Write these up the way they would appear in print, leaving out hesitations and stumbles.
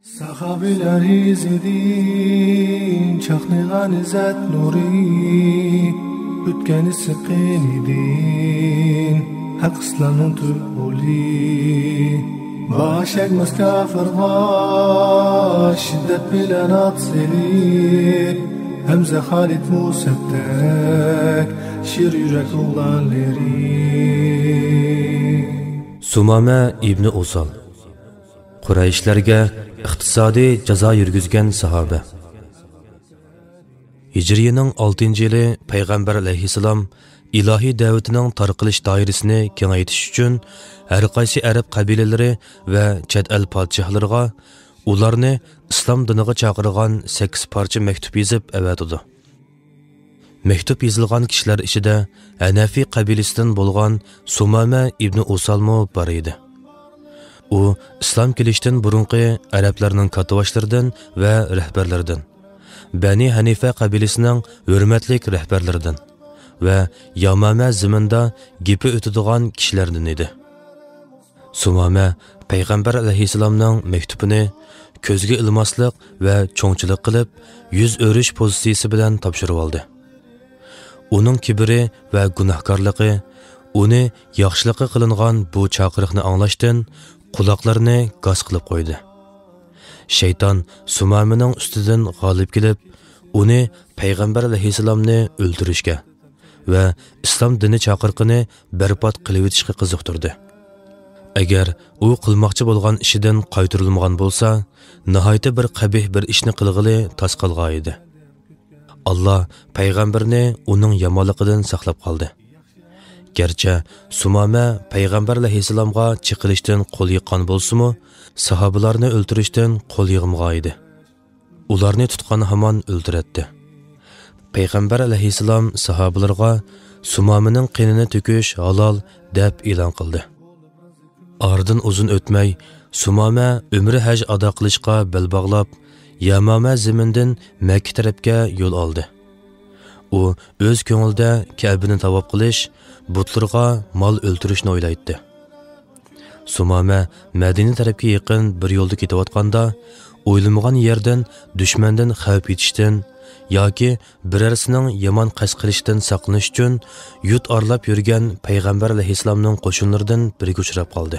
Sahabiler izledin, çaknıgan izzet nuri, Ütkeni sıkın idin, hak ıslanın tübuli. Başakmaz kafirlar, şiddet bilen atseli, Hemze Halid Musab'tek, şir yürek oğlanları. Sumame İbni Usal Qurayshlarga iqtisodiy jazo yurgizgan sahoba. Hijriyaning 6-yili payg'ambar alayhissalom ilohiy da'vatining tarqalish doirasini kengaytirish uchun har qaysi arab qabilalari va chet el podshohlariga ularni islom diniga chaqirgan 8 parcha maktub yozib avatdi. Maktub yozilgan kishilar ichida Hanafi qabilasidan bo'lgan Sumama ibn Usalmo bor edi. U islom kelishdan burunqi arablarning katavashlaridan va rahbarlaridan, Bani Hanifa qabilasining hurmatli rahbarlaridan va Yamama zaminda gepi o'tadigan kishilardan edi. Sumama payg'ambar alayhissalomning maktubini ko'zga ilmaslik va cho'ngchilik qilib, yuz o'rish pozitsiyasi bilan topshirib oldi. Uning kibri va gunohkorligi uni yaxshiliqqa qilingan bu chaqiriqni anglashdan quloqlarini g'oz qilib qo'ydi. Shayton Sumamaning ustidan g'olib kelib, uni payg'ambar alayhissalomni o'ldirishga va islom dini chaqiriqini barbod qilib o'tishga qiziqtirdi. Agar u qilmoqchi bo'lgan ishidan qaytarilmagan bo'lsa, nihoyatda bir qabih bir ishni qilg'ili tas qilgan edi. Allah payg'ambarni uning yomonligidan saqlab qoldi. Gerçi Sumama payg'ambar alayhissalomga chiqilishdan qo'l yiqqan bo'lsa-mu, sahobalarni o'ldirishdan qo'l yig'magan edi. Ularni tutgan hamon o'ldiratdi. Payg'ambar alayhissalom sahobalarga Sumamaning qinini to'kish halol deb e'lon qildi. Ardın uzun o'tmay Sumama umri haj ado qilishga bel bog'lab, Yamama zamindan Makka tarafga yo'l oldi. U o'z ko'ngilda Ka'bani tavob qilish, butlarga mol o'ltirishni o'ylaydi. Sumama Madina tarafga yaqin bir yo'lda ketayotganda, o'ylamag'an yerdan dushmandan xavf yetishdan yoki birarsining yomon qasd qilishidan saqlanish uchun yurt orlab yurgan payg'ambar alayhissalomning qo'shinlaridan biriga uchrab qoldi.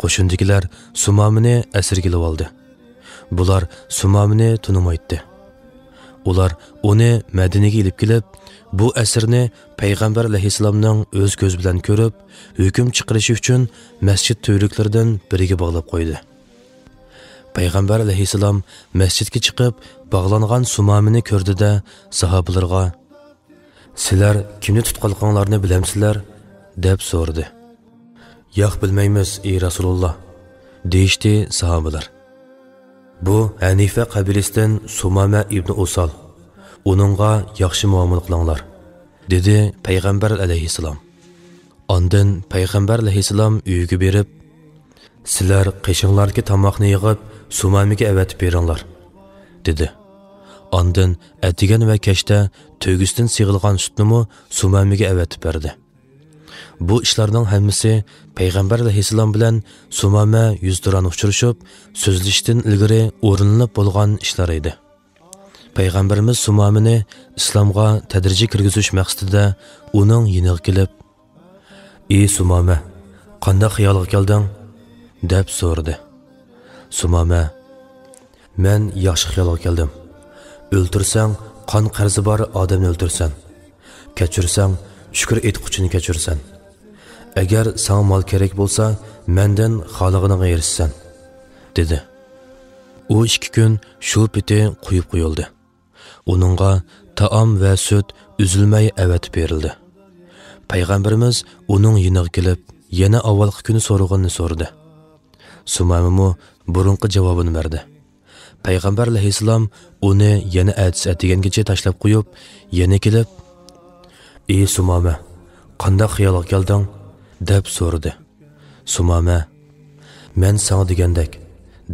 Qo'shindagilar Sumamani asirga oldi. Bular Sumamani tunimaydi. Ular uni Madinaga ilib kelib, bu asirni payg'ambar alayhissalomning o'z ko'z bilan ko'rib, hukm chiqarishi uchun masjid to'yliklaridan biriga bog'lab qo'ydi. Payg'ambar alayhissalom masjidga chiqib, bog'langan Sumamani ko'rdi-da, sahobalarga "Sizlar kimni tutqanliklaringizni bilamsizlar?" deb so'radi. "Yo'q, bilmaymiz, ey Rasululloh", deyishdi sahobalar. Bu Hanifa qabilasidan Sumama ibn Usal. Uningga yaxshi muomala qilinglar, dedi payg'ambar alayhissalom. Ondan payg'ambar alayhissalom uyiga berib, "Sizlar qishinglarga tomoqni yig'ib, Sumamaga avatib beringlar", dedi. Ondan atigan va kashda to'g'isdan sig'ilgan sutni Sumamaga avatib berdi. Bu ishlarning hammasi payg'ambar alayhissalom bilan Sumama yuzturan uchrashib, so'zlashdan ilgari o'rinlanib bo'lgan ishlar edi. Payg'ambarimiz Sumamani islomga tadrijiy kirgizish maqsadida uning yiniga kelib, "Ey Sumama, qanday xayolga kelding?" deb so'radi. Sumama, "Men yaxshi xayolga keldim. O'ltirsang, qon qarzi bor odamni o'ltirsan. Kechirsang, shukr etquchini kechirsan. Agar sana mol kerak bo'lsa, mendan xolig'ini erishsan", dedi. U 2 kun shu piti qo'yib qo'yildi. Uningga taom va sut uzilmay avatib berildi. Payg'ambarimiz uning yiniga kelib, yana avvalgi kuni so'rag'anini so'radi. Sumama burunqi javobini berdi. Payg'ambar alayhissalom uni yana atigangacha tashlab qo'yib, yana kelib, "Ey Sumama, qanday xayolga kelding?" deb so'radi. Sumama, "Men sana degandek",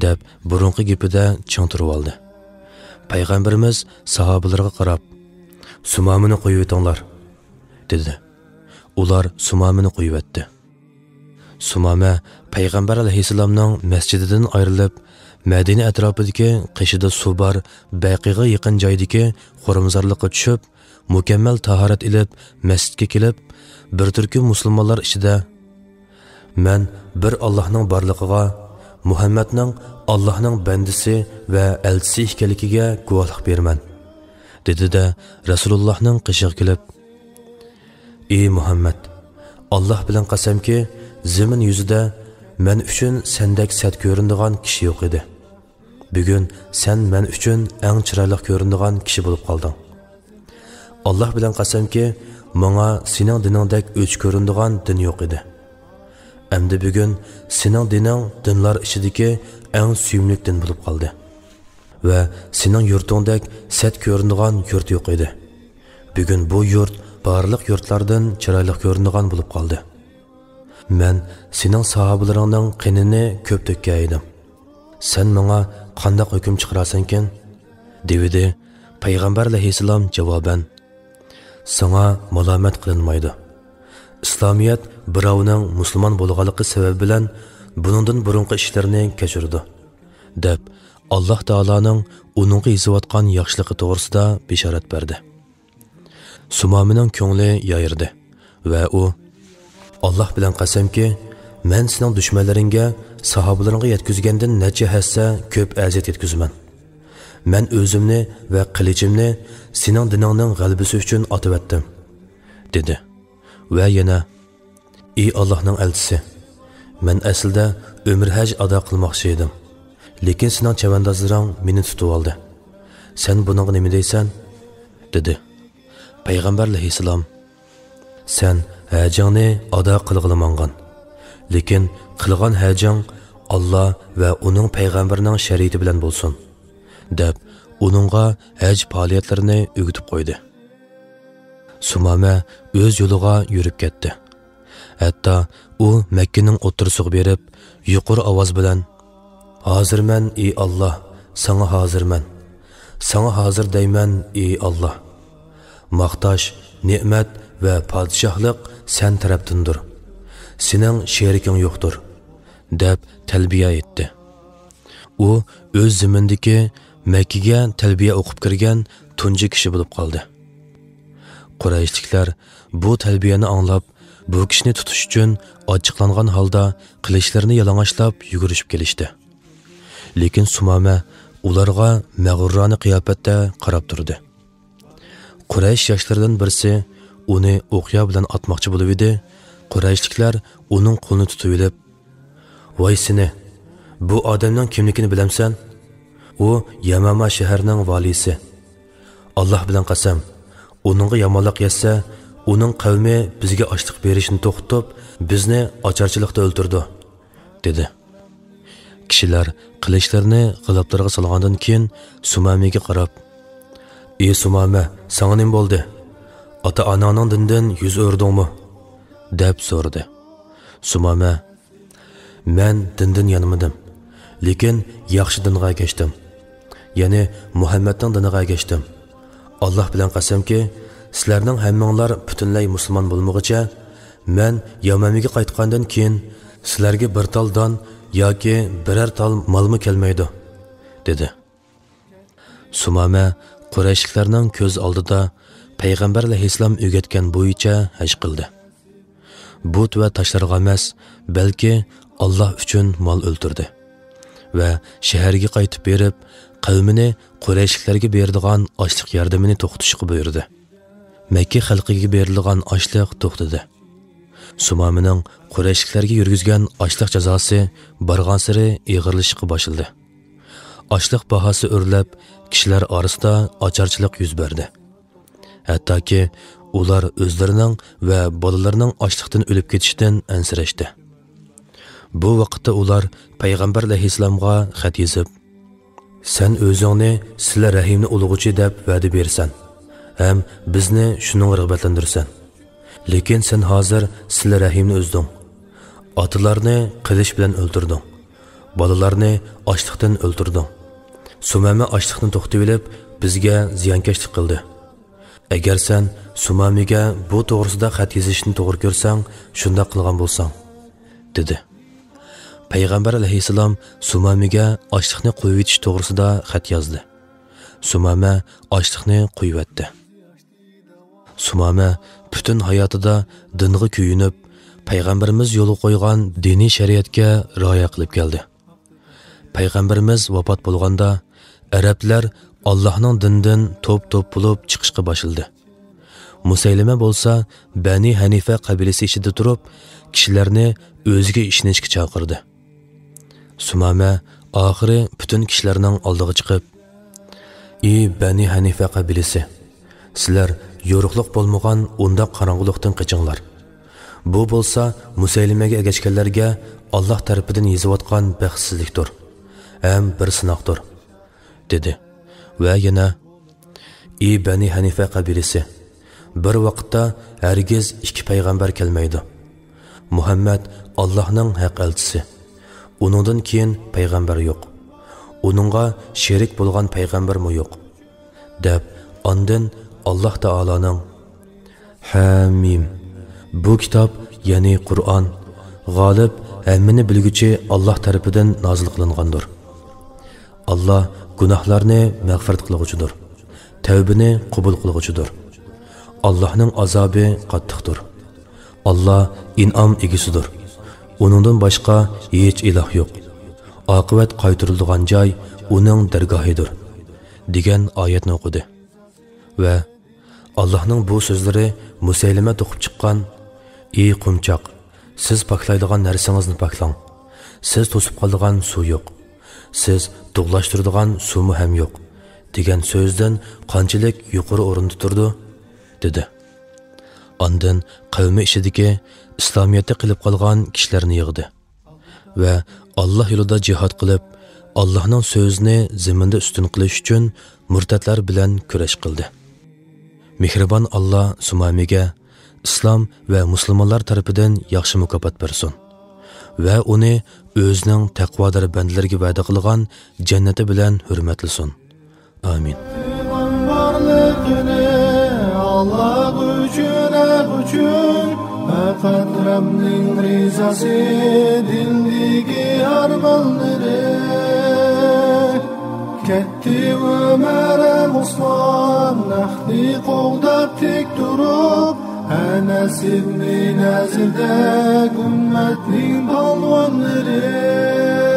deb burunqi gapida chingtirib oldi. Payg'ambarimiz sahobalarga qarab, "Sumamani qo'yib o'tinglar", dedi. Ular Sumamani qo'yib o'tdi. Sumama payg'ambar alayhissalomning masjididan ayrilib, Madina atrofidagi qishida suv bor Baqiga yaqin joydagi xo'ramzorlikqa tushib, mukammal tahorat ilib masjidga kelib, bir turkum musulmonlar ichida "Men bir Allohning borligiga, Muhammadning Allohning bandisi va elchisi ekanligiga guvohlik beraman" dedi-da Rasulullohning qishig'iga kelib, "Ey Muhammad, Alloh bilan qasamki, zamin yuzida men uchun sendek sat ko'rinadigan kishi yo'q edi. Bugun sen men uchun eng chiroyli ko'rinadigan kishi bo'lib qolding. Alloh bilan qasamki, menga sening diningdek o'ch ko'rinadigan din yo'q edi. Endi bugun sening dining dinlar ichidagi eng suyumli din bo'lib qoldi. Va sening yurtingdek sat ko'rinadigan yurt yo'q edi. Bugun bu yurt barliq yurtlardan chiroyli ko'rinadigan bo'lib qoldi. Men sening sahobalarning qinini ko'p to'kkan edim. Sen menga qanday hukm chiqarasankin?" dedi. Payg'ambar alayhissalom javoban: "Sana malomat qilinmaydi. İslamiyat birovning musulmon bo'lganligi sababi bilan buningdan burunqi ishlarini kechirdi" deb Alloh taoloning uningga yozayotgan yaxshiligi to'g'risida bishorat berdi. Sumamining ko'ngli yoyirdi va u: "Alloh bilan qasamki, men sening dushmanlaringga, sahobalarga yetkazgandan necha hassa ko'p aziyat yetkazman. Men o'zimni va qilichimni sening diningning g'alabasi uchun otib etdim" dedi. Va yana: "Ey Allohning elchisi, men aslida umr haj ado qilmoqchi edim. Lekin sening chavandozlaring meni tutib oldi. Sen buningga nima deysan?" dedi. Payg'ambar alayhissalom: "Sen hajingni ado qilg'ilmangan. Lekin qilgan hajing Alloh va uning payg'ambarining shariati bilan bo'lsin" deb uningga haj faoliyatlarini o'rgatib qo'ydi. Sumama o'z yo'liga yurib ketdi. Hatto u Makkaning o'ttirisiga berib, yuqori ovoz bilan: "Hozirman ey Alloh, sana hozirman. Sana hozir deyman ey Alloh. Maqtash, ne'mat va podshohlik sen tarafdandir. Sening sheriking yo'qdir" deb talbiya etdi. U o'z zamindagi Makkaga talbiya o'qib kirgan tunji kishi bo'lib qoldi. Qurayshliklar bu talbiyani anglab, bu kishini tutish uchun ochiqlangan holda qilichlarini yalang'ochlab yugurishib kelishdi. Lekin Sumama ularga mag'rurona qiyofatda qarab turdi. Quraysh yoshlaridan birisi uni o'qya bilan atmoqchi bo'lib edi. Qurayshliklar uning qo'lini tutib olib: "Voy seni, bu odamning kimligini bilamsan? U Yamama shahrining valisi. Alloh bilan qasam, uningga yomonlik yetsa, uning qavmi bizga ochliq berishni to'xtatib, bizni ocharchilikda o'ldirdi" dedi. Kishilar qilichlarini g'iloblarga solgandan keyin Sumamiga qarab: "Ey Sumama, sana nima bo'ldi? Ota-onaning dindan yuz o'rdingmi?" deb so'radi. Sumama: "Men dindan yanmadim, lekin yaxshi dinga geçdim. Ya'ni Muhammadning diniga geçdim. Alloh bilan qasamki, sizlarning hammanglar butunlay musulmon bo'lmoqcha, men Yamamiga qaytgandan keyin sizlarga bir tal don yoki biror tal molmi kelmaydi" dedi. Sumama Qurayshliklarning ko'z oldida payg'ambar alayhissalom o'rgatgan bo'yicha haj qildi. But va tashlarga emas, balki Alloh uchun mol o'ltirdi va shaharga qaytib berib, qavmini Qurayshliklarga beradigan ochliq yordamini to'xtatishga buyurdi. Makka xalqiga berilgan ochliq to'xtadi. Sumamining Qurayshliklarga yurgizgan ochliq jazosi borgan sari ig'irlashishga boshladi. Ochliq bahosi o'rlab, kishilar orasida ocharchilik yuz berdi. Hattoki ular o'zlarining va bolalarining ochliqdan o'lib ketishidan ansirashdi. Bu vaqtda ular payg'ambar alayhissalomga xat yozib: "Sen o'zingni sizlar rahimni ulug'uchi deb va'da bersan, ham bizni shuning rag'batlantirsan. Lekin sen hozir sizlar rahimni o'zding. Otalarni qilich bilan o'ldirding, bolalarni ochliqdan o'ldirding. Sumama ochliqni to'xtatib olib, bizga ziyonkashlik qildi. Agar sen Sumamiga bu to'g'risida xat yozishni to'g'ri ko'rsang, shunda qilgan bo'lsang" dedi. Payg'ambar alayhissalom Sumamaga ochliqni qo'yib etish to'g'risida xat yozdi. Sumama ochliqni qo'yib etdi. Sumama butun hayotida dinga kuyinib, payg'ambarimiz yo'li qo'ygan diniy shariatga rioya qilib keldi. Payg'ambarimiz vafot bo'lganda arablar Allohning dinidan to'p-to'p bo'lib chiqishga boshladi. Musaylima bo'lsa Bani Hanifa qabilasi ichida turib, kishilarni o'ziga ishonishga chaqirdi. Sumama oxiri butun kishilarning oldiga chiqib, "Ey Bani Hanifa qabilasi, sizlar yo'riqliq bo'lmagan undaq qorong'ulikdan qochinglar. Bu bo'lsa Musaylimaga ergashganlarga Alloh tarafidan yezayotgan baxtsizlikdir, ham bir sinoqdir", dedi. Va yana, "Ey Bani Hanifa qabilasi, bir vaqtda hargiz ikki payg'ambar kelmaydi. Muhammad Allohning haq elchisi. Uningdan keyin payg'ambar yo'q. Uningga sherik bo'lgan payg'ambar mo yo'q", deb ondan Alloh taoloning Hamim, bu kitob, ya'ni Qur'on, g'olib, hammani bilguchi Alloh tarafidan nozil qilingandir. Alloh gunohlarni mag'firat qiluvchidir, tavbani qabul qiluvchidir. Allohning azobi qattiqdir. Alloh in'om egisidir. Uningdan boshqa hech iloh yo'q. Oqibat qaytariladigan joy uning dargohidir, degan oyatni o'qidi. Va Allohning bu so'zlari Musaylima to'qib chiqqan, "Ey qumchoq, siz poklaydigan narsangizni poklang. Siz to'sib qoladigan suv yo'q. Siz dug'lashtiradigan suvmi ham yo'q", degan so'zdan qanchalik yuqori o'rinda turdi, dedi. Ondan qavmi ishidagi islomiyatda qilib qolgan kishilarni yig'di va Alloh yo'lida jihad qilib, Allohning so'zini zaminda ustun qilish uchun murtadlar bilan kurash qildi. Mehribon Alloh Sumamiga islom va musulmonlar tarafidan yaxshi mukofot bersin va uni o'zining taqvodor bandalariga va'da qilgan jannati bilan hurmatlasin. Amin. Faqat Rabbning rizasi dildagi armonlari. Ketdi Umar Usmon nahdi qo'lda tek turib, Anas ibn Nazirda ummatning polvonlari. Ketdi Umar Usmon nahdi qo'lda tek turib, Anas ibn Nazirda ummatning polvonlari. Ketdi Umar Usmon nahdi qo'lda tek turib, Anas ibn Nazirda ummatning polvonlari. Ketdi Umar Usmon nahdi qo'lda tek turib, Anas ibn Nazirda ummatning polvonlari.